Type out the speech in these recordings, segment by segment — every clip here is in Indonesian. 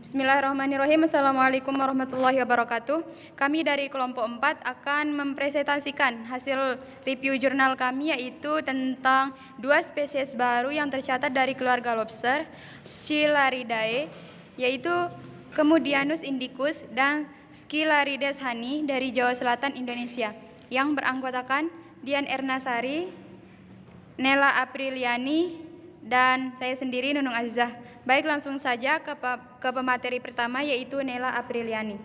Bismillahirrahmanirrahim. Assalamualaikum warahmatullahi wabarakatuh. Kami dari kelompok 4 akan mempresentasikan hasil review jurnal kami, yaitu tentang 2 spesies baru yang tercatat dari keluarga lobster, Scilaridae, yaitu Kemudianus indicus dan Scilarides hani dari Jawa Selatan, Indonesia, yang beranggotakan Dian Ernasari, Nela Apriliani, dan saya sendiri, Nunung Azizah. Baik, langsung saja ke pemateri pertama, yaitu Nela Apriliani.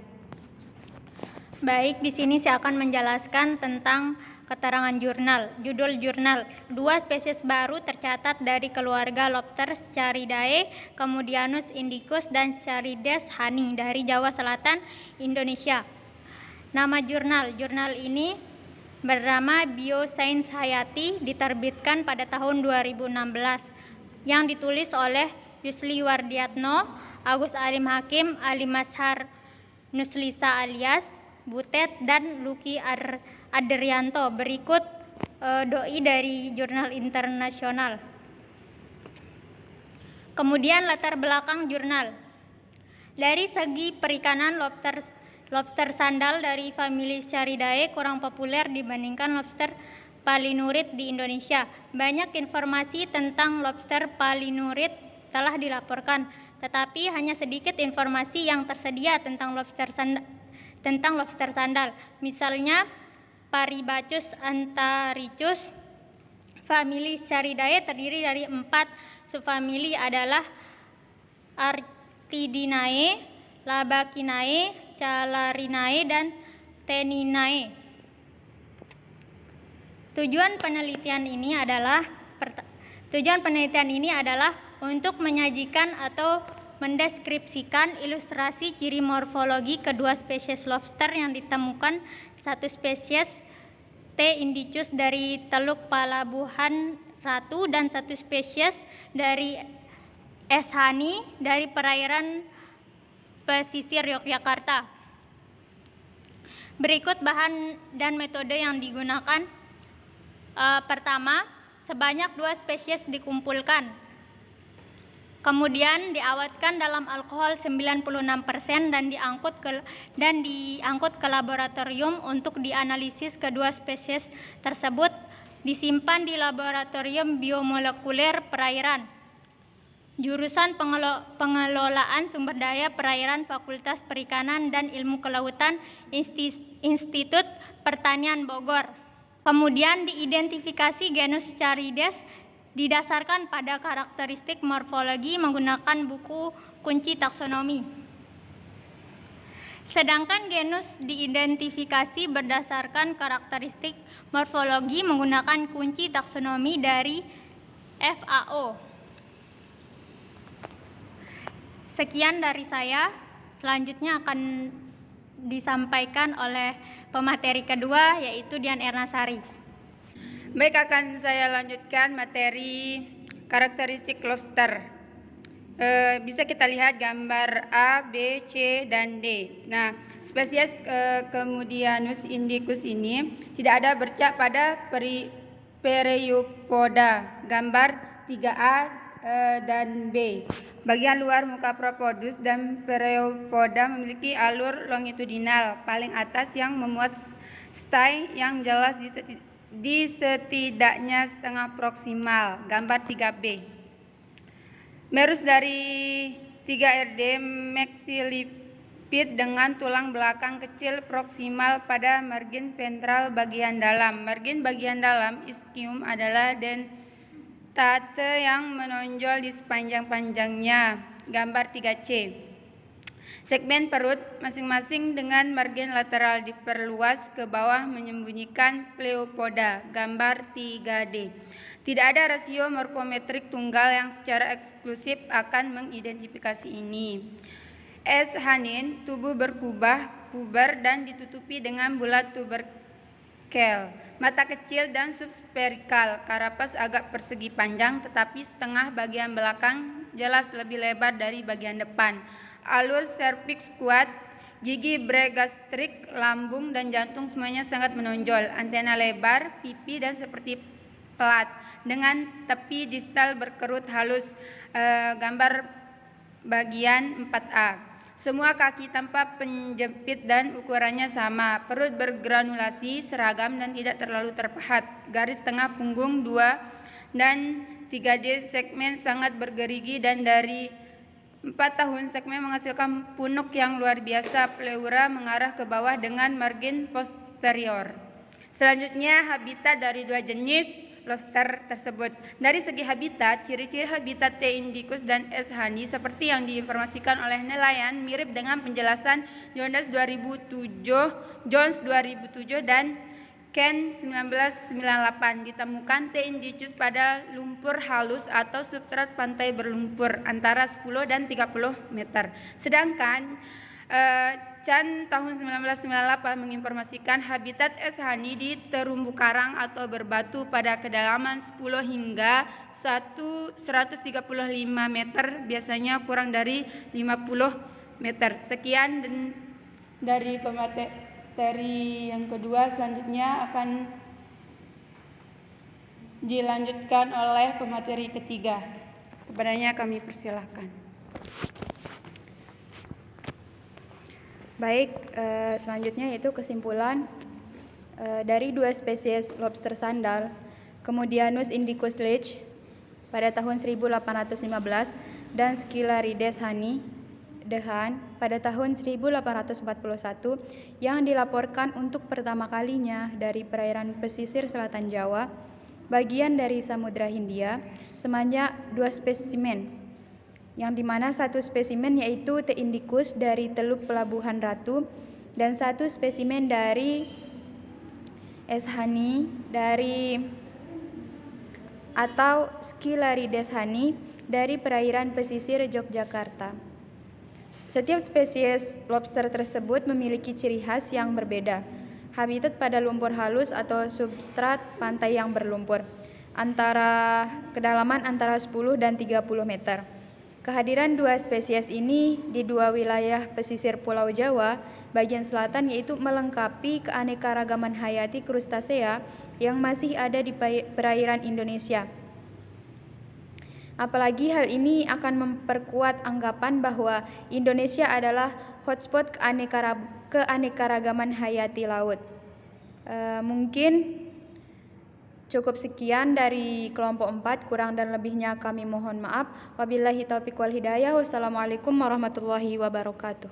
Baik, di sini saya akan menjelaskan tentang keterangan jurnal. Judul jurnal, 2 spesies baru tercatat dari keluarga lobster Scilaridae, Kemudianus indicus dan Scilarides hani dari Jawa Selatan, Indonesia. Nama jurnal ini bernama Bioscience Hayati, diterbitkan pada tahun 2016, yang ditulis oleh Yusli Wardiatno, Agus Alim Hakim, Ali Mazhar Nuslisa alias Butet, dan Luki Adrianto. Berikut doi dari jurnal internasional. Kemudian latar belakang jurnal. Dari segi perikanan, lobster sandal dari famili Scilaridae kurang populer dibandingkan lobster palinurid di Indonesia. Banyak informasi tentang lobster palinurid telah dilaporkan, tetapi hanya sedikit informasi yang tersedia tentang lobster sandal. Misalnya, Paribacus antaricus famili Scilaridae terdiri dari 4 subfamili adalah Arctidinae, Labachinae, Scalariinae, dan Teninae. Tujuan penelitian ini adalah untuk menyajikan atau mendeskripsikan ilustrasi ciri morfologi kedua spesies lobster yang ditemukan, satu spesies T. indicus dari Teluk Palabuhan Ratu dan satu spesies dari S. hani dari perairan pesisir Yogyakarta. Berikut bahan dan metode yang digunakan. Pertama, sebanyak 2 spesies dikumpulkan, kemudian diawetkan dalam alkohol 96% dan diangkut ke laboratorium untuk dianalisis. Kedua spesies tersebut disimpan di laboratorium biomolekuler perairan, jurusan pengelolaan sumber daya perairan, Fakultas Perikanan dan Ilmu Kelautan, Institut Pertanian Bogor. Kemudian diidentifikasi genus Scilarides didasarkan pada karakteristik morfologi menggunakan buku kunci taksonomi. Sedangkan genus diidentifikasi berdasarkan karakteristik morfologi menggunakan kunci taksonomi dari FAO. Sekian dari saya. Selanjutnya akan disampaikan oleh pemateri kedua, yaitu Dian Ernasari. Baik, akan saya lanjutkan materi karakteristik lobster. Bisa kita lihat gambar A, B, C, dan D. Nah, spesies Kemudianus indicus ini tidak ada bercak pada Pereiopoda, gambar 3A dan B. Bagian luar muka Propodus dan Pereiopoda memiliki alur longitudinal paling atas yang memuat stay yang jelas di setidaknya setengah proksimal, gambar 3B. Merus dari 3RD maxillipid dengan tulang belakang kecil proksimal pada margin ventral bagian dalam. Margin bagian dalam ischium adalah dentate yang menonjol di sepanjang-panjangnya, gambar 3C. Segmen perut masing-masing dengan margin lateral diperluas ke bawah menyembunyikan pleopoda, gambar 3D. Tidak ada rasio morfometrik tunggal yang secara eksklusif akan mengidentifikasi ini. S. hanin, tubuh berkubah, puber, dan ditutupi dengan bulat tuberkel. Mata kecil dan subsperikal, karapas agak persegi panjang tetapi setengah bagian belakang jelas lebih lebar dari bagian depan. Alur serviks kuat, gigi bregastrik, lambung, dan jantung semuanya sangat menonjol. Antena lebar, pipi, dan seperti pelat dengan tepi distal berkerut halus, gambar bagian 4A. Semua kaki tanpa penjepit dan ukurannya sama. Perut bergranulasi, seragam dan tidak terlalu terpahat. Garis tengah punggung 2 dan 3D segmen sangat bergerigi dan dari 4 tahun segmen menghasilkan punuk yang luar biasa. Pleura mengarah ke bawah dengan margin posterior. Selanjutnya habitat dari 2 jenis lobster tersebut. Dari segi habitat, ciri-ciri habitat T. indicus dan S. hani seperti yang diinformasikan oleh nelayan mirip dengan penjelasan Jones 2007 dan Ken 1998. Ditemukan T. indicus pada lumpur halus atau substrat pantai berlumpur antara 10 dan 30 meter. Sedangkan Chan tahun 1998 menginformasikan habitat S. hani di terumbu karang atau berbatu pada kedalaman 10 hingga 135 meter, biasanya kurang dari 50 meter. Sekian dari pemateri yang kedua. Selanjutnya akan dilanjutkan oleh pemateri ketiga. Kepadanya kami persilahkan. Baik, selanjutnya yaitu kesimpulan dari 2 spesies lobster sandal, Commodianus indicus Leach pada tahun 1815 dan Scylarides hani Dehan pada tahun 1841 yang dilaporkan untuk pertama kalinya dari perairan pesisir selatan Jawa, bagian dari Samudra Hindia, sebanyak 2 spesimen, yang dimana 1 spesimen yaitu T. indicus dari Teluk Pelabuhan Ratu dan 1 spesimen dari S. hani dari atau Scylarides hani dari perairan pesisir Yogyakarta. Setiap spesies lobster tersebut memiliki ciri khas yang berbeda. Habitat pada lumpur halus atau substrat pantai yang berlumpur, kedalaman antara 10 dan 30 meter. Kehadiran 2 spesies ini di 2 wilayah pesisir Pulau Jawa bagian selatan yaitu melengkapi keanekaragaman hayati krustasea yang masih ada di perairan Indonesia. Apalagi hal ini akan memperkuat anggapan bahwa Indonesia adalah hotspot keanekaragaman hayati laut. Mungkin cukup sekian dari kelompok 4, kurang dan lebihnya kami mohon maaf. Wabillahi taufiq wal hidayah. Wassalamualaikum warahmatullahi wabarakatuh.